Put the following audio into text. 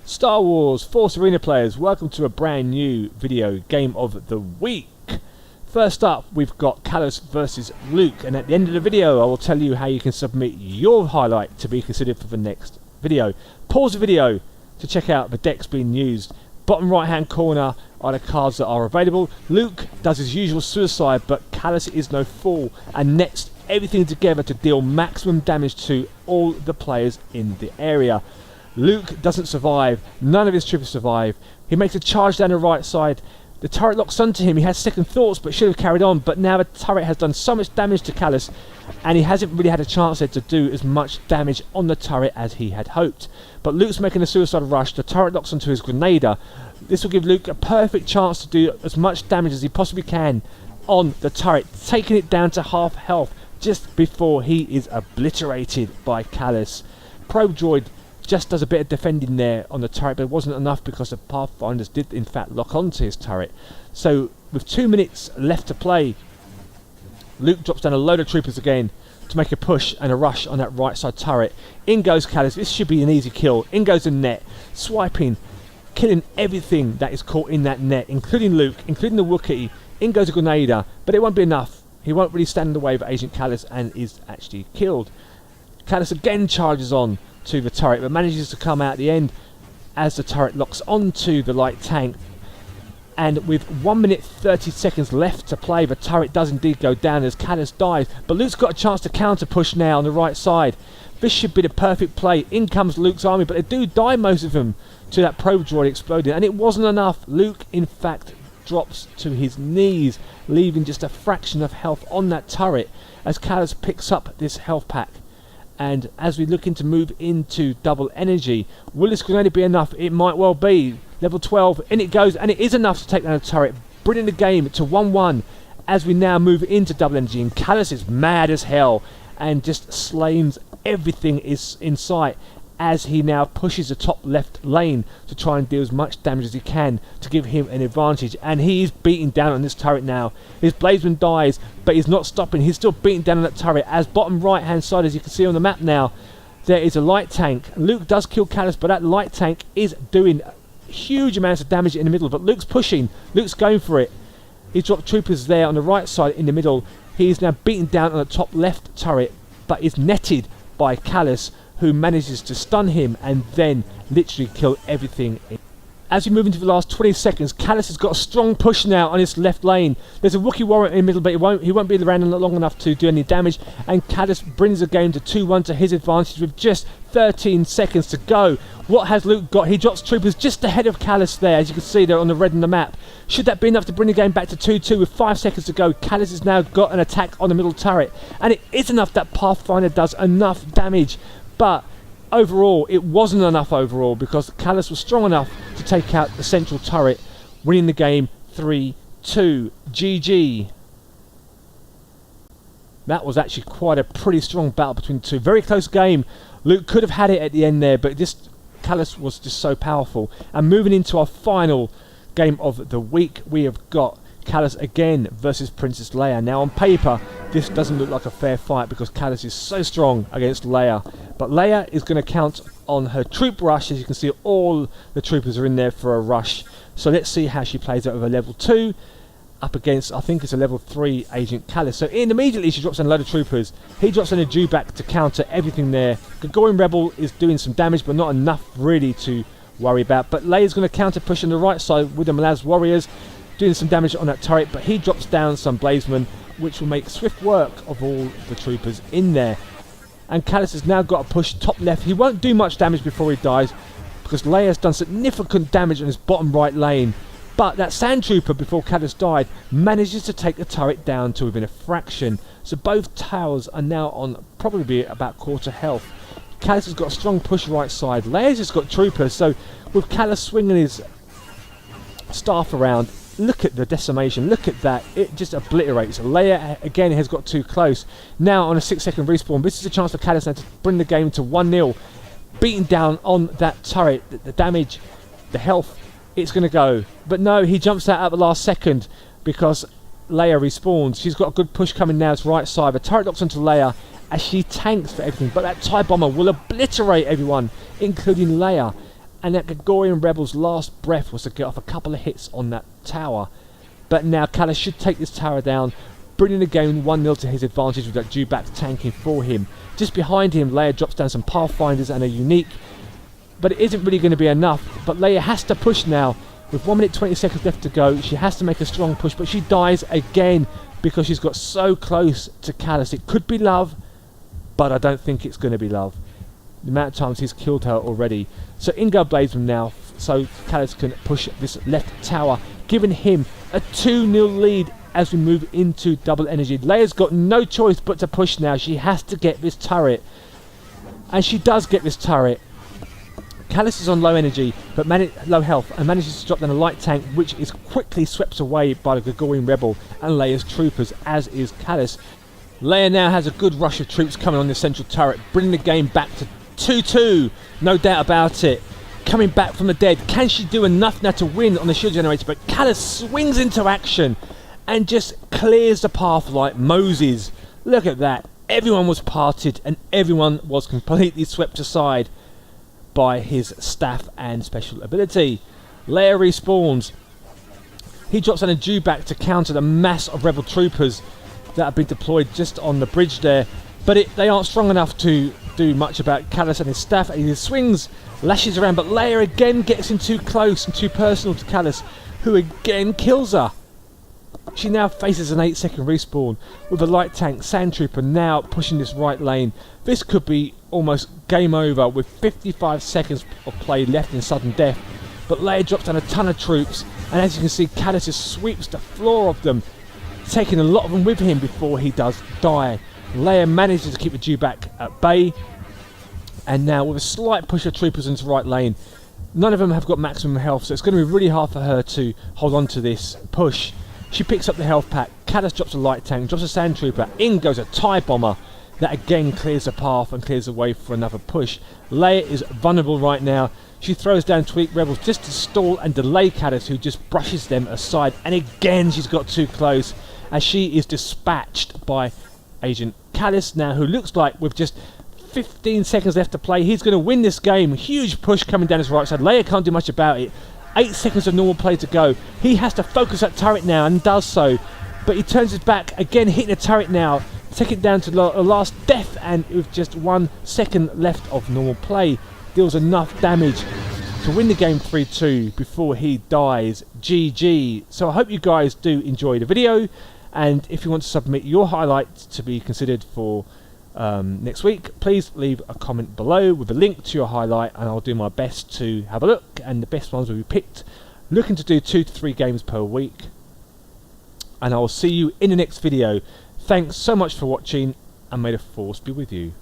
Star Wars Force Arena players, welcome to a brand new video game of the week. First up, we've got Callus versus Luke, and at the end of the video I will tell you how you can submit your highlight to be considered for the next video. Pause the video to check out the decks being used. Bottom right hand corner are the cards that are available. Luke does his usual suicide, but Callus is no fool and nets everything together to deal maximum damage to all the players in the area. Luke doesn't survive, none of his troopers survive. He makes a charge down the right side. The turret locks onto him. He has second thoughts but should have carried on, but now the turret has done so much damage to Callus and he hasn't really had a chance there to do as much damage on the turret as he had hoped. But Luke's making a suicide rush. The turret locks onto his Grenadier. This will give Luke a perfect chance to do as much damage as he possibly can on the turret, taking it down to half health just before he is obliterated by Callus. Probe Droid just does a bit of defending there on the turret, but it wasn't enough because the Pathfinders did in fact lock onto his turret. So with 2 minutes left to play, Luke drops down a load of troopers again to make a push and a rush on that right side turret. In goes Callus. This should be an easy kill. In goes the net, swiping, killing everything that is caught in that net, including Luke, including the Wookiee. In goes a Grenadier, but it won't be enough. He won't really stand in the way of Agent Callus and is actually killed. Callus again charges on to the turret, but manages to come out at the end as the turret locks onto the light tank. And with 1 minute 30 seconds left to play, the turret does indeed go down as Callus dies, but Luke's got a chance to counter push now on the right side. This should be the perfect play. In comes Luke's army, but they do die, most of them, to that probe droid exploding, and it wasn't enough. Luke in fact drops to his knees, leaving just a fraction of health on that turret as Callus picks up this health pack. And as we look to move into double energy, will this grenade be enough? It might well be. Level 12, in it goes, and it is enough to take down the turret, bringing the game to 1-1 as we now move into double energy. And Callus is mad as hell and just slams everything is in sight as he now pushes the top left lane to try and deal as much damage as he can to give him an advantage. And he is beating down on this turret now. His Bladesman dies, but he's not stopping. He's still beating down on that turret. As bottom right hand side, as you can see on the map now, there is a light tank. Luke does kill Callus, but that light tank is doing huge amounts of damage in the middle. But Luke's pushing. Luke's going for it. He dropped troopers there on the right side in the middle. He is now beaten down on the top left turret, but is netted by Callus, who manages to stun him and then literally kill everything. As we move into the last 20 seconds, Callus has got a strong push now on his left lane. There's a Wookiee warrior in the middle, but he won't be around long enough to do any damage, and Callus brings the game to 2-1 to his advantage with just 13 seconds to go. What has Luke got? He drops troopers just ahead of Callus there, as you can see there on the red on the map. Should that be enough to bring the game back to 2-2 with 5 seconds to go? Callus has now got an attack on the middle turret, and it is enough that Pathfinder does enough damage. But overall, it wasn't enough overall because Callus was strong enough to take out the central turret, winning the game 3-2. GG. That was actually quite a pretty strong battle between the two. Very close game. Luke could have had it at the end there, but this Callus was just so powerful. And moving into our final game of the week, we have got Callus again versus Princess Leia. Now on paper, this doesn't look like a fair fight because Callus is so strong against Leia. But Leia is going to count on her troop rush. As you can see, all the troopers are in there for a rush. So let's see how she plays out with a level 2 up against, I think it's a level 3 Agent Callus. So immediately she drops in a load of troopers. He drops in a Dewback to counter everything there. Gregorian Rebel is doing some damage, but not enough really to worry about. But Leia's going to counter push on the right side with the Malaz warriors, doing some damage on that turret, but he drops down some Bladesmen, which will make swift work of all the troopers in there. And Callus has now got to push top left. He won't do much damage before he dies because Leia's done significant damage on his bottom right lane. But that Sand Trooper, before Callus died, manages to take the turret down to within a fraction. So both towers are now on probably about quarter health. Callus has got a strong push right side. Leia's just got troopers, so with Callus swinging his staff around, look at the decimation, look at that, it just obliterates. Leia again has got too close. Now on a 6-second respawn, this is a chance for Callus now to bring the game to 1-0. Beating down on that turret, the damage, the health, it's going to go. But no, he jumps out at the last second because Leia respawns. She's got a good push coming now to right side. The turret locks onto Leia as she tanks for everything, but that TIE bomber will obliterate everyone, including Leia. and that Gregorian Rebel's last breath was to get off a couple of hits on that tower. But now Callus should take this tower down, bringing the game 1-0 to his advantage with that dewback tanking for him. Just behind him, Leia drops down some Pathfinders and a unique, but it isn't really going to be enough. But Leia has to push now. With 1 minute 20 seconds left to go, she has to make a strong push, but she dies again because she's got so close to Callus. It could be love, but I don't think it's going to be love. The amount of times he's killed her already. So Ingo blades him now, so Callus can push this left tower, giving him a 2-0 lead as we move into double energy. Leia's got no choice but to push now. She has to get this turret, and she does get this turret. Callus is on low energy, but low health, and manages to drop down a light tank, which is quickly swept away by the Gregorian Rebel and Leia's troopers, as is Callus. Leia now has a good rush of troops coming on the central turret, bringing the game back to 2-2, no doubt about it. Coming back from the dead, can she do enough now to win on the shield generator? But Callus swings into action and just clears the path like Moses. Look at that. Everyone was parted and everyone was completely swept aside by his staff and special ability. Leia respawns. He drops down a dewback to counter the mass of rebel troopers that have been deployed just on the bridge there. But they aren't strong enough to do much about Callus and his staff. And he swings, lashes around, but Leia again gets in too close and too personal to Callus, who again kills her. She now faces an 8-second respawn with a light tank sand trooper now pushing this right lane. This could be almost game over with 55 seconds of play left in sudden death. But Leia drops down a ton of troops, and as you can see, Callus just sweeps the floor of them, taking a lot of them with him before he does die. Leia manages to keep the dewback at bay, and now with a slight push of troopers into right lane, none of them have got maximum health, so it's going to be really hard for her to hold on to this push. She picks up the health pack, Callus drops a light tank, drops a sand trooper, in goes a TIE bomber that again clears the path and clears the way for another push. Leia is vulnerable right now. She throws down tweak rebels just to stall and delay Callus, who just brushes them aside, and again she's got too close as she is dispatched by Agent Callus now, who looks like with just 15 seconds left to play, he's going to win this game. Huge push coming down his right side. Leia can't do much about it. 8 seconds of normal play to go. He has to focus that turret now and does so, but he turns his back again, hitting the turret now, take it down to the last death, and with just 1 second left of normal play, deals enough damage to win the game 3-2 before he dies. GG. So I hope you guys do enjoy the video, and if you want to submit your highlights to be considered for next week, please leave a comment below with a link to your highlight, and I'll do my best to have a look, and the best ones will be picked. Looking to do 2 to 3 games per week, and I will see you in the next video. Thanks so much for watching, and may the force be with you.